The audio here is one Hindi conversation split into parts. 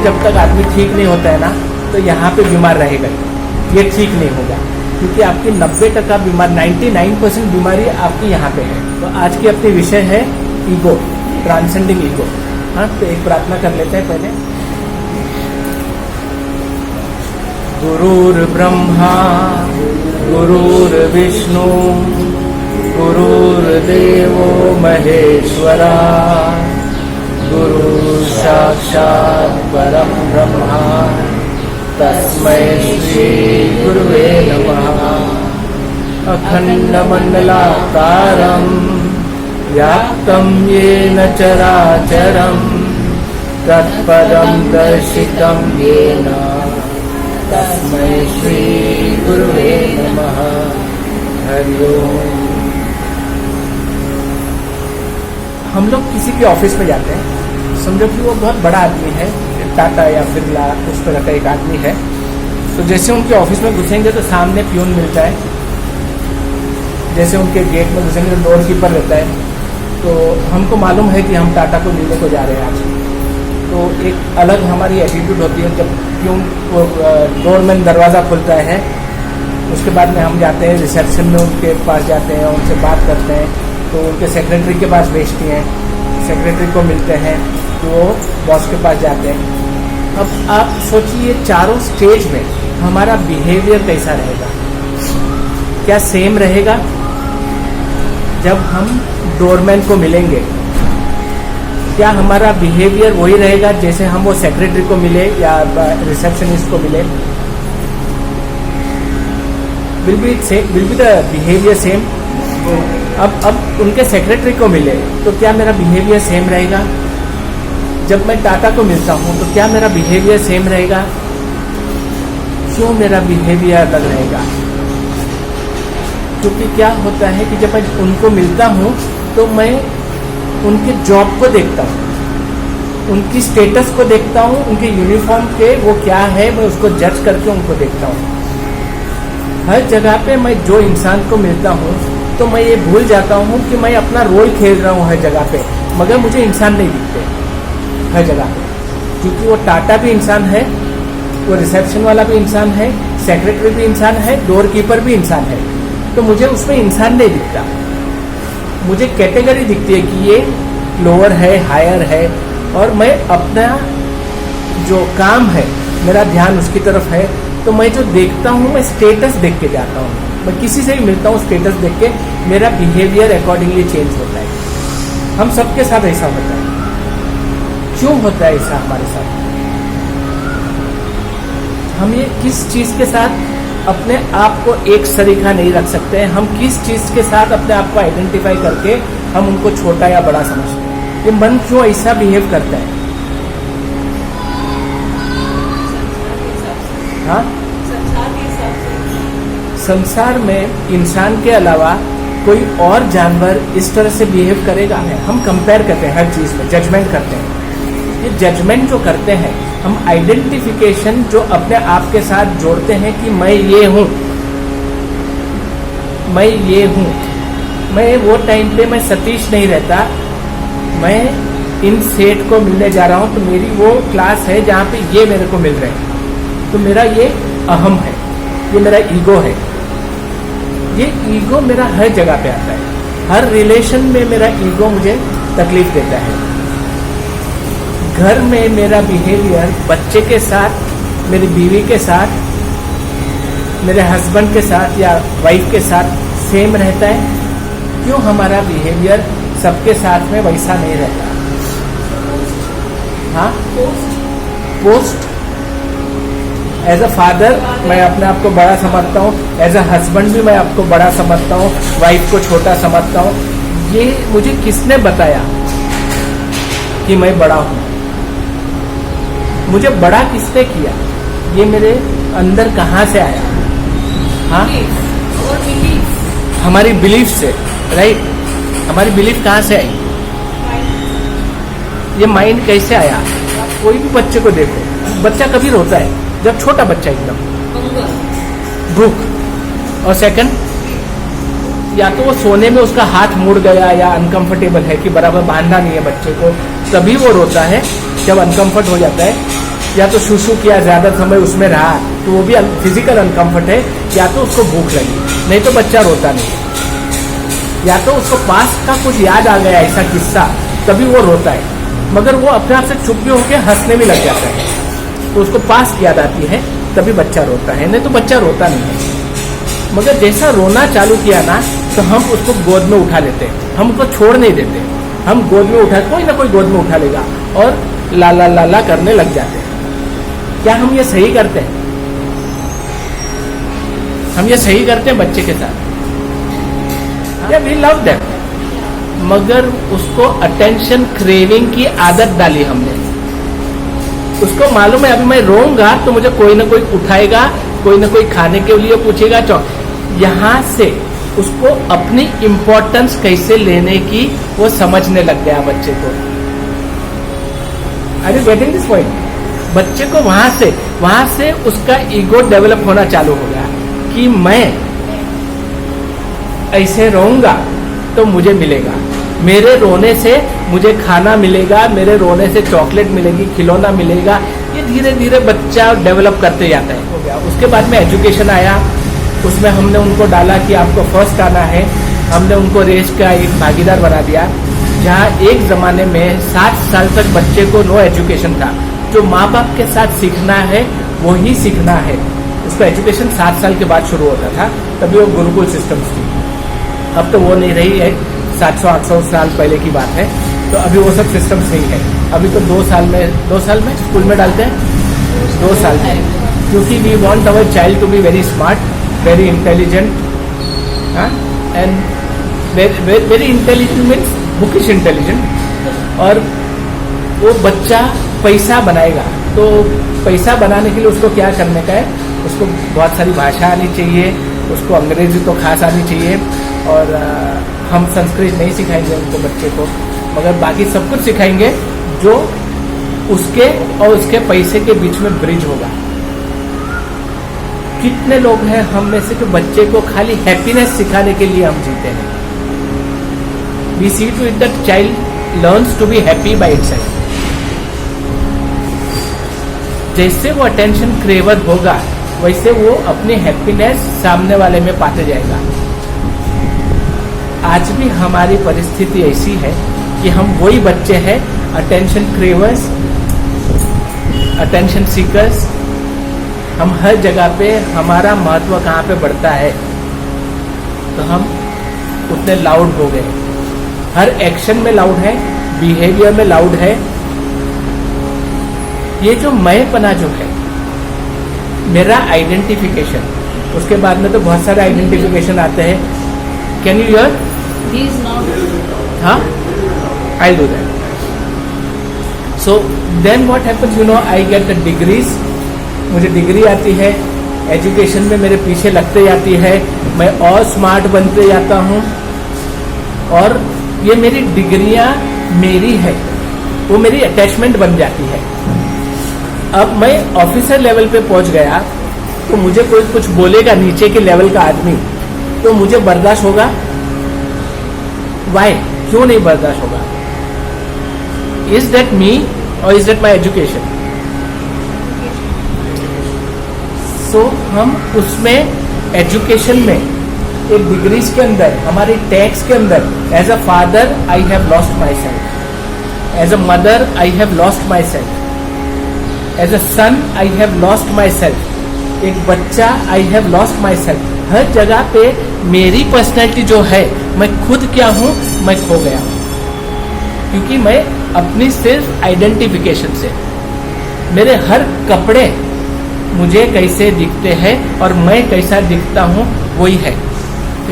जब तक आदमी ठीक नहीं होता है ना, तो यहाँ पे बीमार रहेगा, ये ठीक नहीं होगा, क्योंकि आपकी 90% बीमार 99% बीमारी आपकी यहाँ पे है। तो आज की अपनी विषय है ईगो, ट्रांसेंडिंग ईगो। हाँ, तो एक प्रार्थना कर लेते हैं पहले। गुरुर्ब्रह्मा गुरुर्विष्णु गुरुर्देवो महेश्वरा, गुरु साक्षात् परम ब्रह्मा, तस्मै श्री गुरुवे नमः। अखंडमंडलाकारं व्याप्तं येन चराचरं, तत्पदं दर्शितं येन, तस्मै श्री गुरुवे नमः। हरि ओम। हम लोग किसी के ऑफिस में जाते हैं, समझो कि वो बहुत बड़ा आदमी है, टाटा या बिरला उस तरह का एक आदमी है। तो जैसे उनके ऑफिस में घुसेंगे तो सामने प्यून मिलता है, जैसे उनके गेट में घुसेंगे तो डोर कीपर रहता है। तो हमको मालूम है कि हम टाटा को मिलने को जा रहे हैं आज। तो एक अलग हमारी एटीट्यूड होती है जब प्यून को डोरमैन दरवाज़ा खुलता है, उसके बाद में हम जाते हैं रिसेप्शन में, उनके पास जाते हैं, उनसे बात करते हैं। तो उनके सेक्रेटरी के पास भेजती हैं, सेक्रेटरी को मिलते हैं, तो वो बॉस के पास जाते हैं। अब आप सोचिए चारों स्टेज में हमारा बिहेवियर कैसा रहेगा? क्या सेम रहेगा? जब हम डोरमैन को मिलेंगे, क्या हमारा बिहेवियर वही रहेगा जैसे हम वो सेक्रेटरी को मिले या रिसेप्शनिस्ट को मिले? Will be the behaviour same? अब उनके सेक्रेटरी को मिले तो क्या मेरा बिहेवियर सेम रहेगा? जब मैं टाटा को मिलता हूँ तो क्या मेरा बिहेवियर सेम रहेगा? क्यों मेरा बिहेवियर अलग रहेगा? क्योंकि क्या होता है कि जब मैं उनको मिलता हूँ तो मैं उनके जॉब को देखता हूँ, उनकी स्टेटस को देखता हूँ, उनके यूनिफॉर्म के वो क्या है मैं उसको जज करके उनको देखता हूँ। हर जगह पे मैं जो इंसान को मिलता हूँ तो मैं ये भूल जाता हूँ कि मैं अपना रोल खेल रहा हूँ हर जगह पे, मगर मुझे इंसान नहीं दिखते हर जगह पे। क्योंकि वो टाटा भी इंसान है, वो रिसेप्शन वाला भी इंसान है, सेक्रेटरी भी इंसान है, डोर कीपर भी इंसान है। तो मुझे उसमें इंसान नहीं दिखता, मुझे कैटेगरी दिखती है कि ये लोअर है, हायर है, और मैं अपना जो काम है मेरा ध्यान उसकी तरफ है। तो मैं जो देखता हूँ मैं स्टेटस देख के जाता हूँ। मैं किसी से भी मिलता हूँ स्टेटस देख के मेरा बिहेवियर अकॉर्डिंगली चेंज होता है। हम सबके साथ ऐसा होता है। क्यों होता है ऐसा हमारे साथ? हम ये किस चीज के साथ अपने आप को एक सरीखा नहीं रख सकते हैं? हम किस चीज के साथ अपने आप को आइडेंटिफाई करके हम उनको छोटा या बड़ा समझते हैं? ये मन क्यों ऐसा बिहेव करता है? हाँ, संसार में इंसान के अलावा कोई और जानवर इस तरह से बिहेव करेगा? हम कंपेयर करते हैं हर चीज में, जजमेंट करते हैं। ये जजमेंट जो करते हैं, हम आइडेंटिफिकेशन जो अपने आप के साथ जोड़ते हैं कि मैं ये हूँ, मैं ये हूँ, मैं वो टाइम पे मैं सतीश नहीं रहता, मैं इन सेठ को मिलने जा रहा हूँ तो मेरी वो क्लास है जहाँ पे ये मेरे को मिल रहे हैं, तो मेरा ये अहम है, ये मेरा ईगो है। ये ईगो मेरा हर जगह पे आता है, हर रिलेशन में मेरा ईगो मुझे तकलीफ देता है। घर में मेरा बिहेवियर बच्चे के साथ, मेरी बीवी के साथ, मेरे हस्बैंड के साथ या वाइफ के साथ सेम रहता है। क्यों हमारा बिहेवियर सबके साथ में वैसा नहीं रहता? हाँ, पोस्ट एज अ फादर मैं अपने आप को बड़ा समझता हूँ, एज अ हस्बैंड भी मैं आपको बड़ा समझता हूँ, वाइफ को छोटा समझता हूँ। ये मुझे किसने बताया कि मैं बड़ा हूँ? मुझे बड़ा किसने किया? ये मेरे अंदर कहाँ से आया? हाँ, हमारी बिलीफ से, राइट? हमारी बिलीफ कहाँ से आई? ये माइंड कैसे आया? कोई भी बच्चे को देखो, बच्चा कभी रोता है जब छोटा बच्चा एकदम भूख, और सेकंड या तो वो सोने में उसका हाथ मुड़ गया या अनकंफर्टेबल है कि बराबर बांधना नहीं है बच्चे को, तभी वो रोता है। जब अनकंफर्ट हो जाता है या तो शुशु किया, ज़्यादा समय उसमें रहा, तो वो भी फिजिकल अनकम्फर्ट है, या तो उसको भूख लगी, नहीं तो बच्चा रोता नहीं। या तो उसको पास का कुछ याद आ गया ऐसा किस्सा, तभी वो रोता है, मगर वो अपने आप से चुप भी होकर हंसने भी लग जाता है, तो उसको पास की याद आती है, तभी बच्चा रोता है, नहीं तो बच्चा रोता नहीं है। मगर जैसा रोना चालू किया ना, तो हम उसको गोद में उठा लेते हैं, हम उसको छोड़ नहीं देते, हम गोद में उठा, कोई ना कोई गोद में उठा लेगा और लाला लाला करने लग जाते हैं। क्या हम ये सही करते हैं? हम ये सही करते हैं बच्चे के साथ? या वी लव दैम, मगर उसको अटेंशन क्रेविंग की आदत डाली हमने। उसको मालूम है अभी मैं रोऊंगा तो मुझे कोई ना कोई उठाएगा, कोई ना कोई खाने के लिए पूछेगा। यहाँ से उसको अपनी इम्पोर्टेंस कैसे लेने की वो समझने लग गया बच्चे को। Are you getting this point? बच्चे को वहां से उसका ईगो डेवलप होना चालू हो गया कि मैं ऐसे रोऊंगा तो मुझे मिलेगा, मेरे रोने से मुझे खाना मिलेगा, मेरे रोने से चॉकलेट मिलेगी, खिलौना मिलेगा। ये धीरे धीरे बच्चा डेवलप करते जाता है। हो गया। उसके बाद में एजुकेशन आया, उसमें हमने उनको डाला कि आपको फर्स्ट आना है। हमने उनको रेस का एक भागीदार बना दिया, जहाँ एक ज़माने में 7 साल तक बच्चे को नो एजुकेशन था। जो माँ बाप के साथ सीखना है वो ही सीखना है। उसका एजुकेशन 7 साल के बाद शुरू होता था, तभी वो गुरुकुल सिस्टम्स थी। अब तो वो नहीं रही है, 700-800 साल पहले की बात है। तो अभी वो सब सिस्टम्स नहीं है। अभी तो 2 साल में स्कूल में डालते हैं, 2 साल में, क्योंकि we want our child to be very smart, very intelligent, and very intelligent means bookish intelligent. और वो बच्चा पैसा बनाएगा, तो पैसा बनाने के लिए उसको क्या करने का है? उसको बहुत सारी भाषा आनी चाहिए, उसको अंग्रेजी तो खास आनी चाहिए। और हम संस्कृत नहीं सिखाएंगे उनको बच्चे को, मगर बाकी सब कुछ सिखाएंगे जो उसके और उसके पैसे के बीच में ब्रिज होगा। कितने लोग हैं हम में से जो बच्चे को खाली हैप्पीनेस सिखाने के लिए हम जीते हैं। We see to it that child learns to be happy by itself. जैसे वो अटेंशन क्रेवर होगा, वैसे वो अपनी हैप्पीनेस सामने वाले में पाते जाएगा। आज भी हमारी परिस्थिति ऐसी है कि हम वही बच्चे हैं, अटेंशन क्रेवर्स, अटेंशन सीकर्स। हम हर जगह पे हमारा महत्व कहाँ पे बढ़ता है, तो हम उतने लाउड हो गए। हर एक्शन में लाउड है, बिहेवियर में लाउड है। ये जो मैंपना जो है, मेरा आइडेंटिफिकेशन, उसके बाद में तो बहुत सारे आइडेंटिफिकेशन आते हैं। Can you here? हाँ, I'll do that. So then what happens? You know, I get the degrees. मुझे डिग्री आती है, एजुकेशन में मेरे पीछे लगते जाती है, मैं और स्मार्ट बनते जाता हूँ। और ये मेरी डिग्रियाँ मेरी है, वो मेरी अटैचमेंट बन जाती है। अब मैं ऑफिसर लेवल पे पहुँच गया, तो मुझे कोई कुछ बोलेगा नीचे के लेवल का आदमी, तो मुझे बर्दाश्त होगा? वाई? क्यों नहीं बर्दाश्त होगा? इज दैट मी और इज दैट माई एजुकेशन? सो हम उसमें एजुकेशन में एक डिग्रीज के अंदर, हमारी टैक्स के अंदर, as a father I have lost myself, as a mother I have lost myself, as a son I have lost myself, एक बच्चा I have lost myself. हर जगह पे मेरी पर्सनैलिटी जो है, मैं खुद क्या हूँ, मैं खो गया हूँ। क्योंकि मैं अपनी सिर्फ आइडेंटिफिकेशन से, मेरे हर कपड़े मुझे कैसे दिखते हैं और मैं कैसा दिखता हूँ वही है।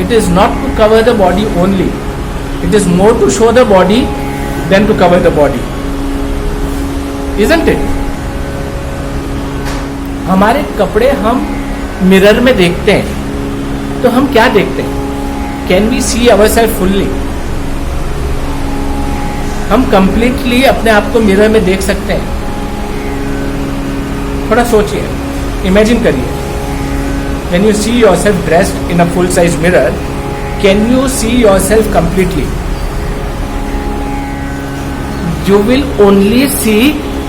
It is not to cover the body only, it is more to show the body than to cover the body, isn't it? हमारे कपड़े हम मिरर में देखते हैं, तो हम क्या देखते हैं? Can we see ourselves fully? हम कंप्लीटली अपने आप को मिरर में देख सकते हैं? थोड़ा सोचिए, इमेजिन करिए। When you see yourself dressed in a full size mirror, can you see yourself completely? You will only see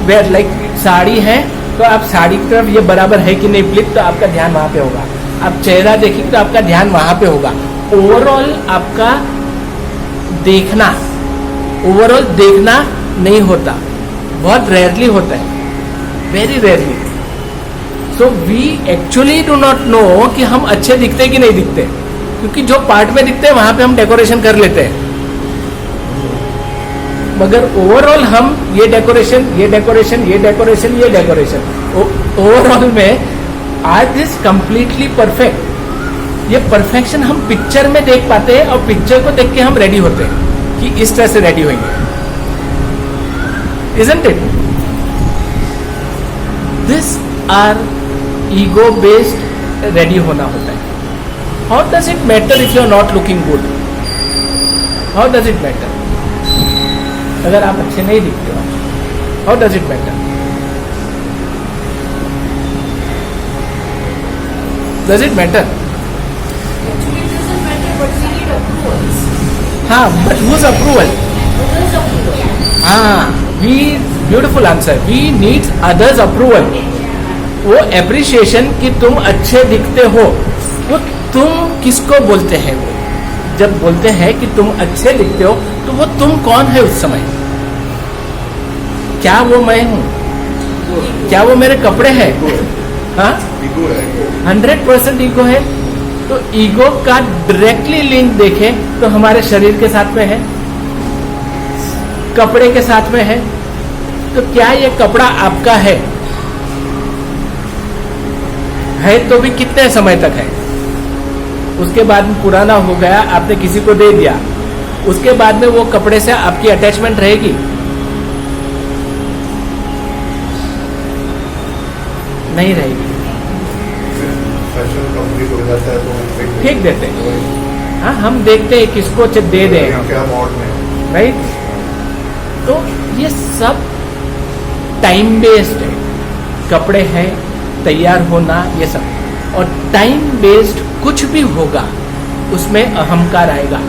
where, like sari है तो आप साड़ी की तरफ ये बराबर है कि नहीं फ्लिप, तो आपका ध्यान वहाँ पे होगा। आप चेहरा देखेंगे तो आपका ध्यान वहाँ पे होगा। ओवरऑल आपका देखना, ओवरऑल देखना नहीं होता, बहुत रेयरली होता है, very rarely. So we actually do not know कि हम अच्छे दिखते कि नहीं दिखते, क्योंकि जो पार्ट में दिखते हैं वहां पे हम डेकोरेशन कर लेते हैं, मगर ओवरऑल हम ये डेकोरेशन, ये डेकोरेशन, ये डेकोरेशन, ये डेकोरेशन, ओवरऑल में आर्ट इज कंप्लीटली परफेक्ट। ये परफेक्शन हम पिक्चर में देख पाते हैं और पिक्चर को देख के हम रेडी होते हैं कि इस तरह से रेडी होंगे, isn't it? This are ego based ready होना होता है। How does it matter if you are not looking good? How does it matter? अगर आप अच्छे नहीं दिखते हो, how does it matter? Does it matter? Actually, it doesn't matter, but we need approvals. हाँ, but whose approval? Others' approval. हाँ, we beautiful answer. We need others approval. वो एप्रिसिएशन कि तुम अच्छे दिखते हो, वो तुम किसको बोलते हैं? वो जब बोलते हैं कि तुम अच्छे दिखते हो, तो वो तुम कौन है उस समय? क्या वो मैं हूँ? क्या वो मेरे कपड़े हैं? हाँ, 100% ईगो है। तो ईगो का डायरेक्टली लिंक देखें तो हमारे शरीर के साथ में है, कपड़े के साथ में है। तो क्या ये कपड़ा आपका है तो भी कितने समय तक है? उसके बाद में पुराना हो गया, आपने किसी को दे दिया, उसके बाद में वो कपड़े से आपकी अटैचमेंट रहेगी? नहीं रहेगी, फेंक देते हैं। हाँ, हम देखते हैं किसको दे दें, राइट? तो ये सब टाइम बेस्ड है, कपड़े हैं, तैयार होना, ये सब। और टाइम बेस्ड कुछ भी होगा उसमें अहंकार आएगा,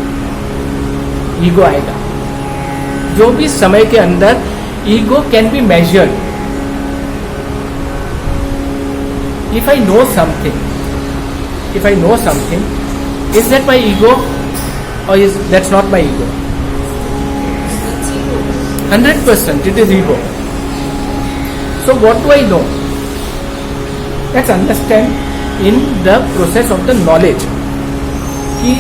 ईगो आएगा। जो भी समय के अंदर ego can be measured. If I know something, if I know something, is that my ego or is that's not my ego? 100% it is ego. So what do I know? Let's understand in the process of the knowledge कि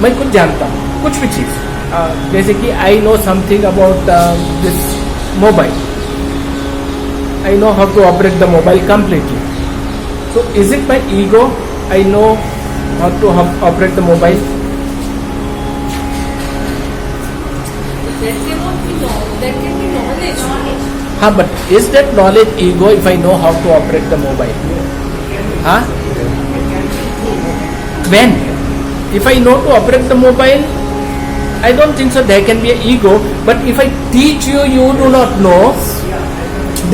मैं कुछ जानता हूँ, कुछ भी चीज, जैसे कि I know something about this mobile. I know how to operate the mobile completely. So is it my ego? I know how to operate the mobile. That cannot be knowledge. That can be knowledge. हाँ, but is that knowledge ego if I know how to operate the mobile? हाँ? When? If I know to operate the mobile, I don't think so there can be an ego. But if I teach you, you do not know,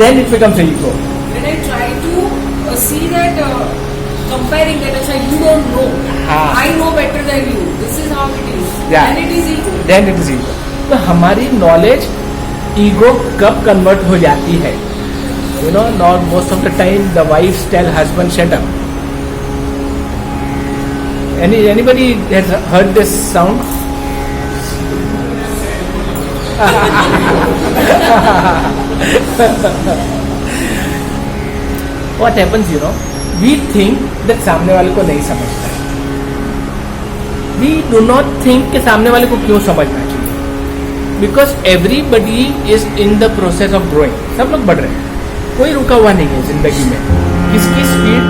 then it becomes an ego. When I try to see that, comparing that, अच्छा, you don't know, I know better than you. This is how it is. Yeah. Then it is ego. Then it is ego. तो हमारी नॉलेज ईगो कब कन्वर्ट हो जाती है? You know, not most of the time the wives tell husband shut up. Anybody has heard this sound? What happens, you know? We think that सामने वाले को नहीं समझता है. We do not think कि सामने वाले को क्यों समझना चाहिए? Because everybody is in the process of growing. सब लोग बढ़ रहे हैं, कोई रुका हुआ नहीं है जिंदगी में. किसकी स्पीड